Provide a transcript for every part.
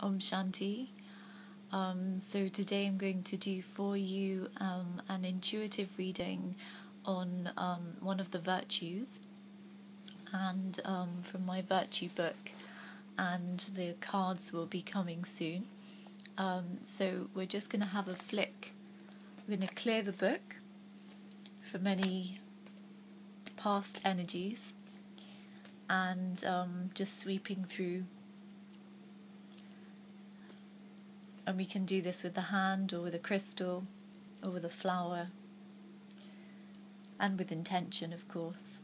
Om Shanti. So today I'm going to do for you an intuitive reading on one of the virtues, and from my virtue book, and the cards will be coming soon. So we're just going to have a flick. We're going to clear the book from any past energies, and just sweeping through. And we can do this with the hand or with a crystal or with a flower, and with intention, of course.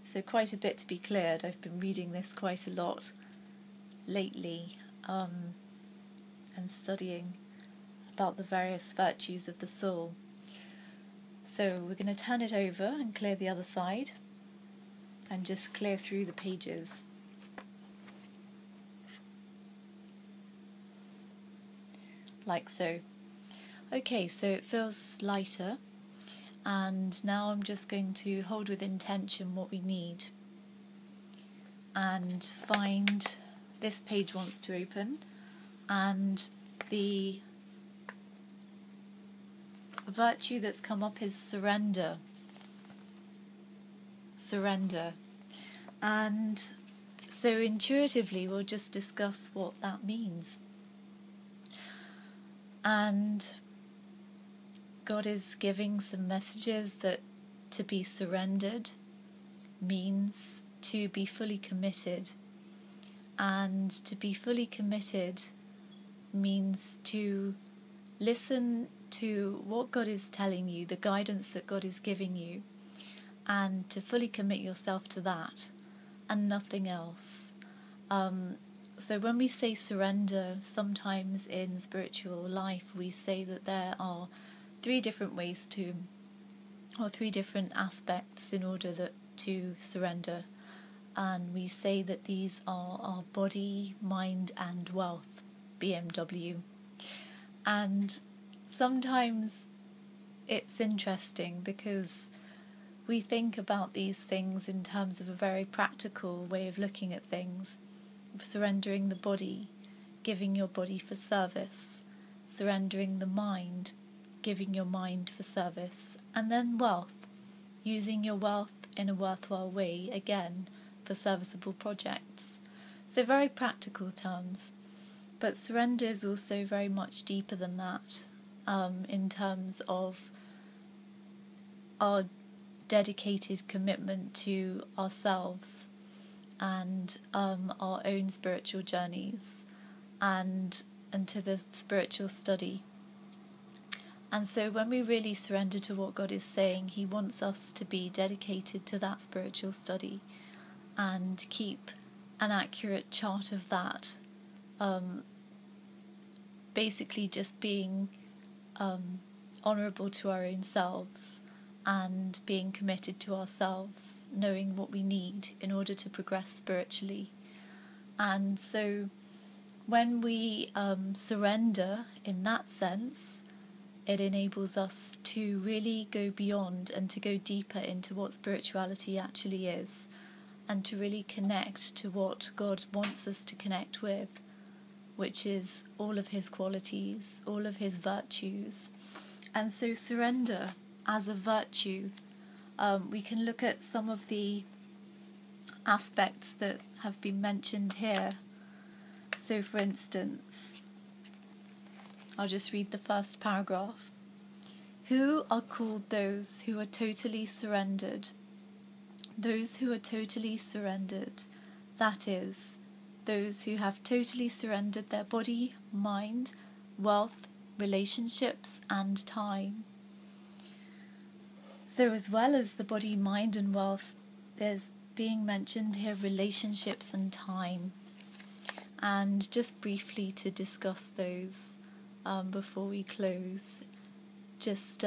So quite a bit to be cleared. I've been reading this quite a lot lately, and studying about the various virtues of the soul. So we're going to turn it over and clear the other side and just clear through the pages. Like so. Okay, so it feels lighter, and now I'm just going to hold with intention what we need and find this page wants to open, and the virtue that's come up is surrender. Surrender. And so intuitively we'll just discuss what that means. And God is giving some messages that to be surrendered means to be fully committed. And to be fully committed means to listen to what God is telling you, the guidance that God is giving you, and to fully commit yourself to that and nothing else. So when we say surrender, sometimes in spiritual life we say that there are three different ways to, or three different aspects in order to surrender. And we say that these are our body, mind and wealth, BMW. And sometimes it's interesting because we think about these things in terms of a very practical way of looking at things. Surrendering the body, giving your body for service. Surrendering the mind, giving your mind for service. And then wealth, using your wealth in a worthwhile way, again, for serviceable projects. So very practical terms. But surrender is also very much deeper than that, in terms of our dedicated commitment to ourselves and our own spiritual journeys and to the spiritual study. And so when we really surrender to what God is saying, He wants us to be dedicated to that spiritual study and keep an accurate chart of that. Basically just being honourable to our own selves and being committed to ourselves, knowing what we need in order to progress spiritually. And so when we surrender in that sense, it enables us to really go beyond and to go deeper into what spirituality actually is, and to really connect to what God wants us to connect with, which is all of His qualities, all of His virtues. And so surrender as a virtue, we can look at some of the aspects that have been mentioned here. So for instance, I'll just read the first paragraph. Who are called those who are totally surrendered? Those who are totally surrendered, that is, those who have totally surrendered their body, mind, wealth, relationships and time. So as well as the body, mind and wealth, there's being mentioned here relationships and time. And just briefly to discuss those before we close, just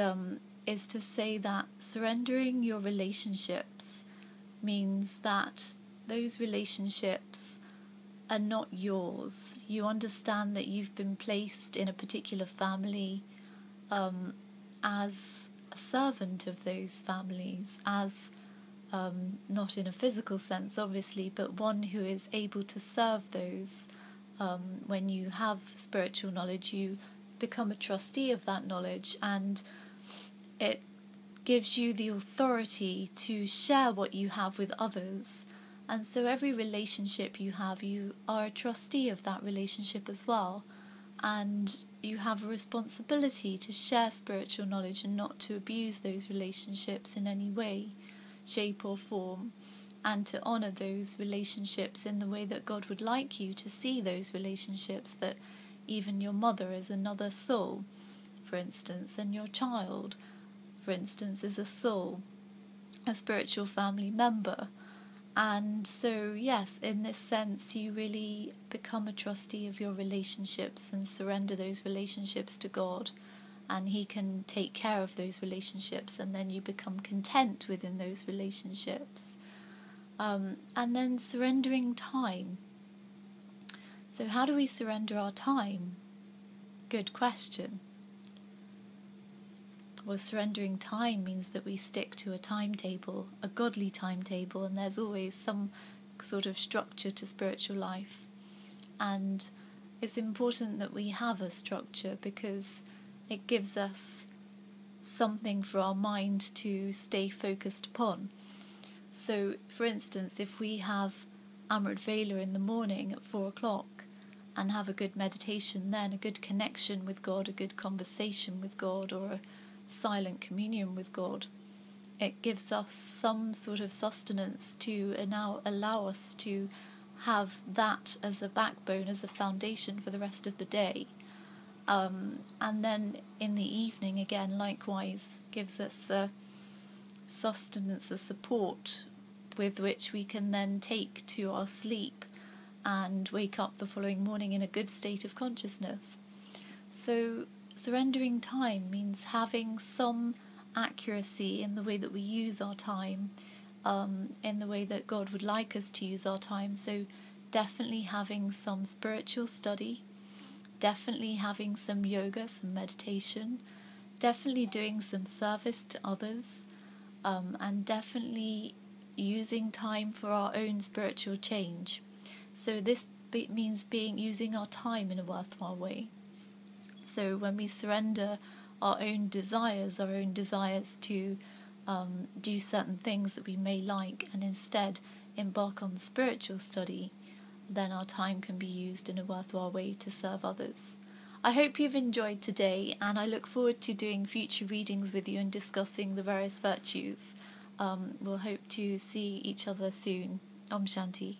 is to say that surrendering your relationships means that those relationships are not yours. You understand that you've been placed in a particular family as a servant of those families, as not in a physical sense obviously, but one who is able to serve those When you have spiritual knowledge, you become a trustee of that knowledge, and it gives you the authority to share what you have with others. And so every relationship you have, you are a trustee of that relationship as well. And you have a responsibility to share spiritual knowledge and not to abuse those relationships in any way, shape or form, and to honour those relationships in the way that God would like you to see those relationships, that even your mother is another soul, for instance, and your child, for instance, is a soul, a spiritual family member. And so, yes, in this sense, you really become a trustee of your relationships and surrender those relationships to God, and He can take care of those relationships, and then you become content within those relationships. And then surrendering time. So how do we surrender our time? Good question. Well, surrendering time means that we stick to a timetable, a godly timetable, and there's always some sort of structure to spiritual life. And it's important that we have a structure because it gives us something for our mind to stay focused upon. So, for instance, if we have Amrit Vela in the morning at 4 o'clock and have a good meditation then, a good connection with God, a good conversation with God, or a silent communion with God, it gives us some sort of sustenance to now allow us to have that as a backbone, as a foundation for the rest of the day. And then in the evening again, likewise, gives us a sustenance, a support with which we can then take to our sleep and wake up the following morning in a good state of consciousness. So surrendering time means having some accuracy in the way that we use our time, in the way that God would like us to use our time. So definitely having some spiritual study, definitely having some yoga, some meditation, definitely doing some service to others, and definitely using time for our own spiritual change. So this means using our time in a worthwhile way. So when we surrender our own desires to do certain things that we may like, and instead embark on spiritual study, then our time can be used in a worthwhile way to serve others. I hope you've enjoyed today, and I look forward to doing future readings with you and discussing the various virtues. We'll hope to see each other soon. Om Shanti.